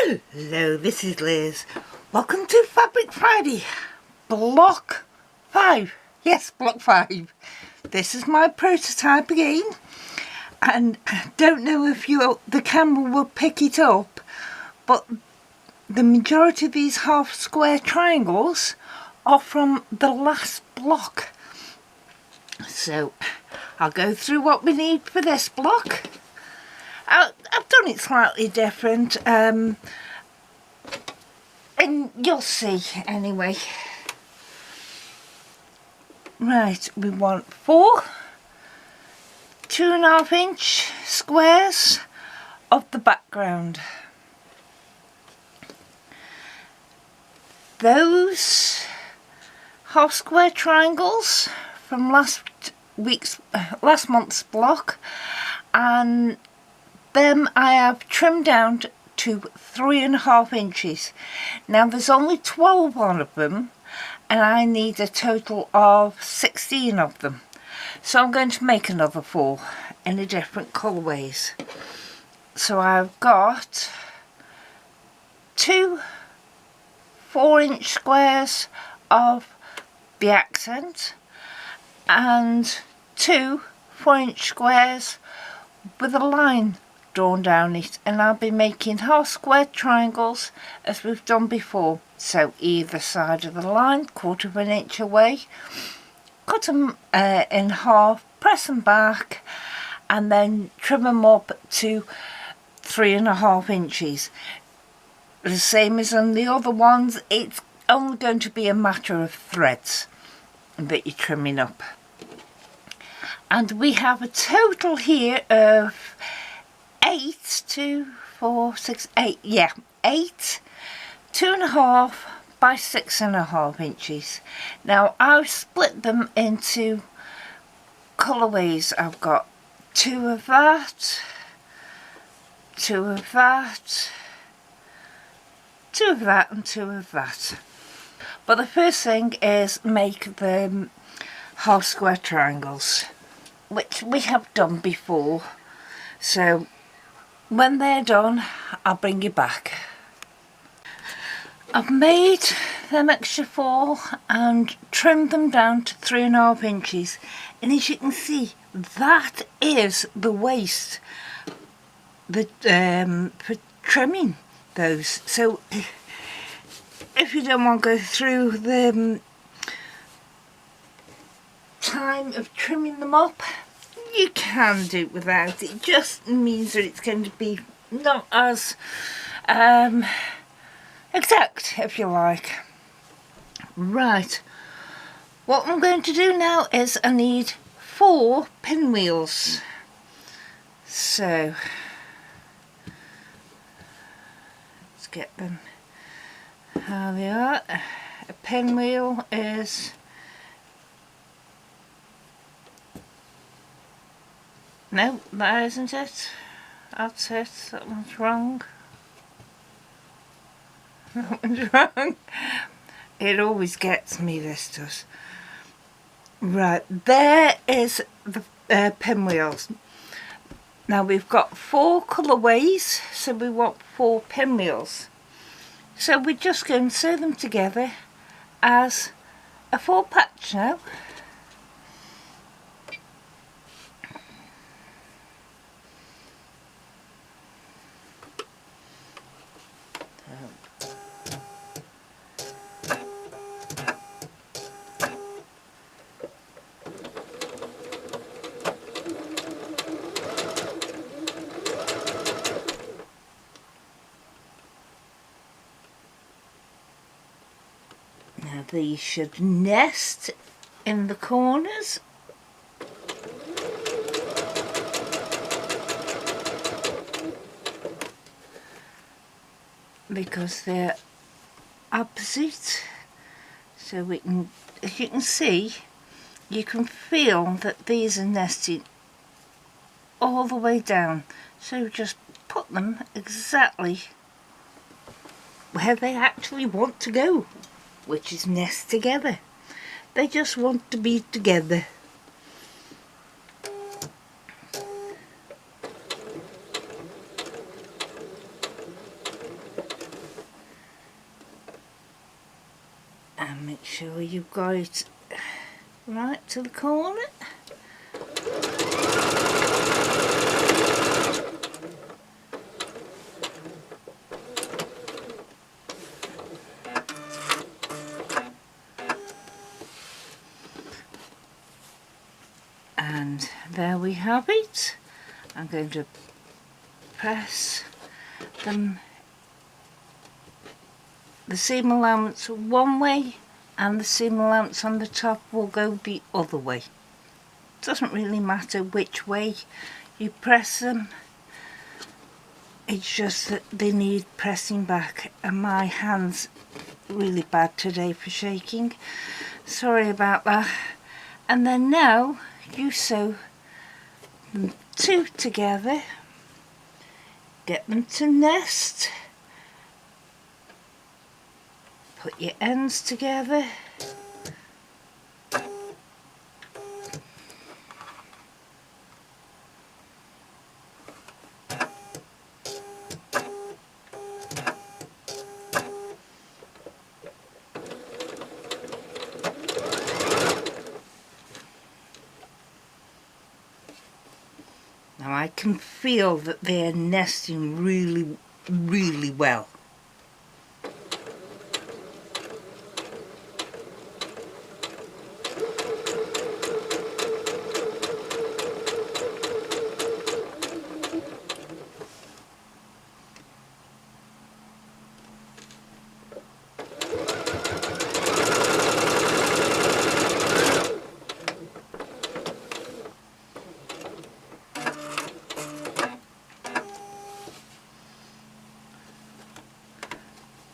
Hello, this is Liz. Welcome to Fabric Friday, Block 5. Yes, Block 5. This is my prototype again, and I don't know if the camera will pick it up, but the majority of these half square triangles are from the last block. So I'll go through what we need for this block. I've done it slightly different, and you'll see anyway. Right, we want 4 2.5 inch squares of the background. Those half square triangles from last month's block, and them I have trimmed down to 3.5 inches. Now there's only 12 of them, and I need a total of 16 of them. So I'm going to make another 4 in a different colourways. So I've got 2 4-inch squares of the accent and 2 4-inch squares with a line drawn down it, and I'll be making half square triangles as we've done before. So either side of the line, 1/4 inch away, cut them in half, press them back, and then trim them up to 3.5 inches. The same as on the other ones, it's only going to be a matter of threads that you're trimming up. And we have a total here of 8 2.5 by 6.5 inches. Now I've split them into colourways. I've got 2 of that, 2 of that, 2 of that, and 2 of that. But the first thing is make the half square triangles, which we have done before. So when they're done, I'll bring you back. I've made them extra 4 and trimmed them down to 3.5 inches, and as you can see, that is the waist for trimming those. So if you don't want to go through the time of trimming them up, you can do it without. It just means that it's going to be not as exact, if you like. Right, what I'm going to do now is I need 4 pinwheels. So let's get them how they are. A pinwheel is no, that isn't it. That's it. That one's wrong. That one's wrong. It always gets me, this does. Right, there is the pinwheels. Now we've got 4 colourways, so we want 4 pinwheels. So we're just going to sew them together as a 4 patch now. Now these should nest in the corners. Because they're opposite, so we can, as you can see, you can feel that these are nesting all the way down. So just put them exactly where they actually want to go, which is nest together. They just want to be together. and make sure you've got it right to the corner. And there we have it. I'm going to press them, the seam allowance one way and the seam allowance on the top will go the other way. Doesn't really matter which way you press them, it's just that they need pressing back, and my hand's really bad today for shaking, sorry about that. And then now you sew them two together, get them to nest, put your ends together, now I can feel that they're nesting really, really well.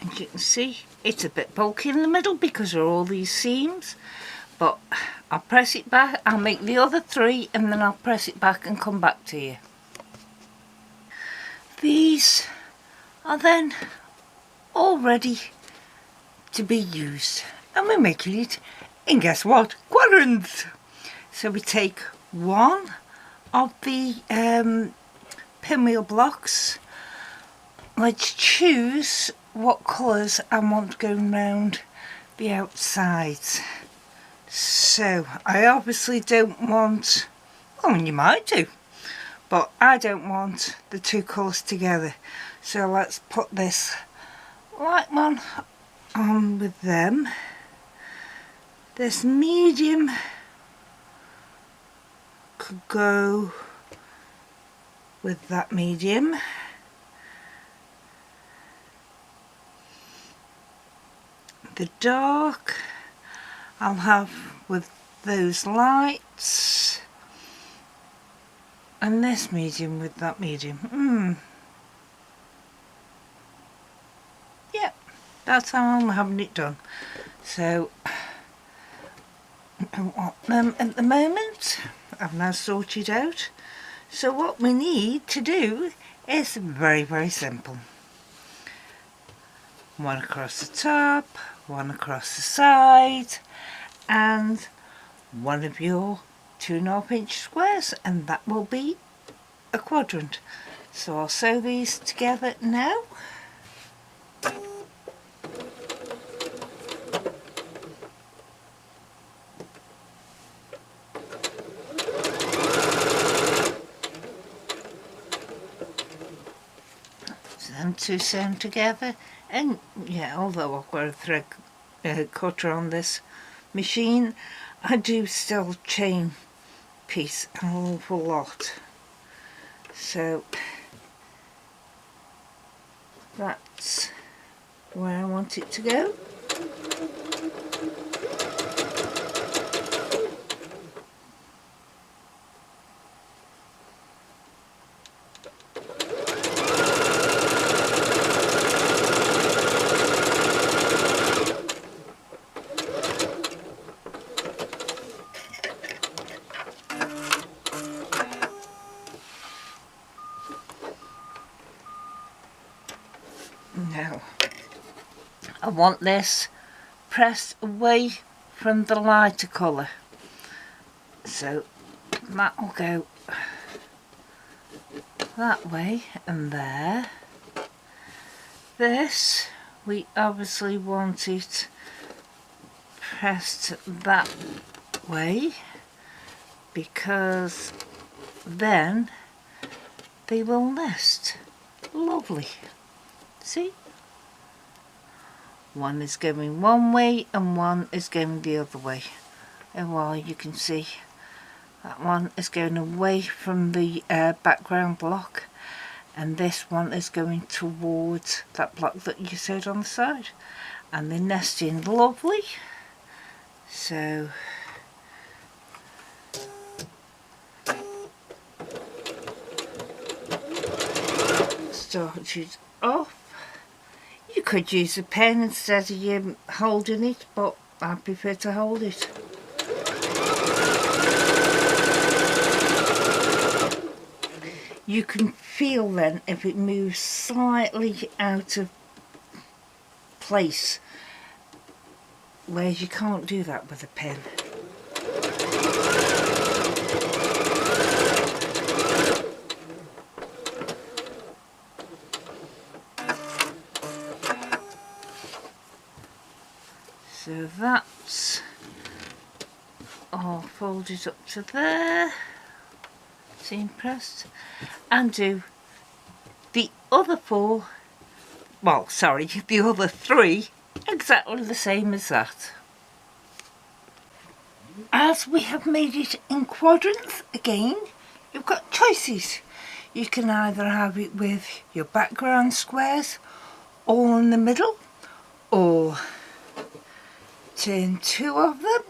As you can see, it's a bit bulky in the middle because of all these seams, but I'll press it back, I'll make the other three and then I'll press it back and come back to you. These are then all ready to be used, and we're making it in, guess what, quadrants. So we take one of the pinwheel blocks. Let's choose what colours I want going round the outsides. So I obviously don't want, well, you might do, but I don't want the two colours together. So let's put this light one on with them. This medium could go with that medium. The dark I'll have with those lights, and this medium with that medium. Yep, that's how I'm having it done. So I don't want them at the moment. I've now sorted out. So what we need to do is very, very simple. One across the top, one across the side, and one of your 2.5 inch squares, and that will be a quadrant. So I'll sew these together now. So them two sewn together, and yeah, although I've got a thread cutter on this machine, I do still chain piece an awful lot. So that's where I want it to go. Now, I want this pressed away from the lighter colour, so that will go that way and there. This, we obviously want it pressed that way, because then they will nest. Lovely. See? One is going one way and one is going the other way. And while you can see that one is going away from the background block, and this one is going towards that block that you sewed on the side, and they're nesting lovely. So start it off. You could use a pen instead of you holding it, but I prefer to hold it. You can feel then if it moves slightly out of place, whereas you can't do that with a pen. So that's all folded up to there, seam pressed, and do the other four, well sorry, the other three exactly the same as that. As we have made it in quadrants again, you've got choices. You can either have it with your background squares all in the middle, or turn two of them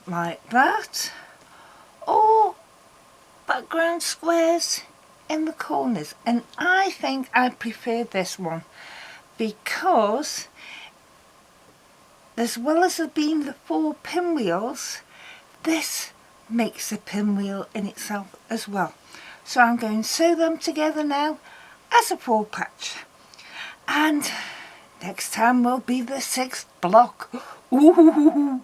like that, or background squares in the corners. And I think I prefer this one, because as well as there being the 4 pinwheels, this makes a pinwheel in itself as well. So I'm going to sew them together now as a 4 patch. And next time will be the 6th block. Ooh.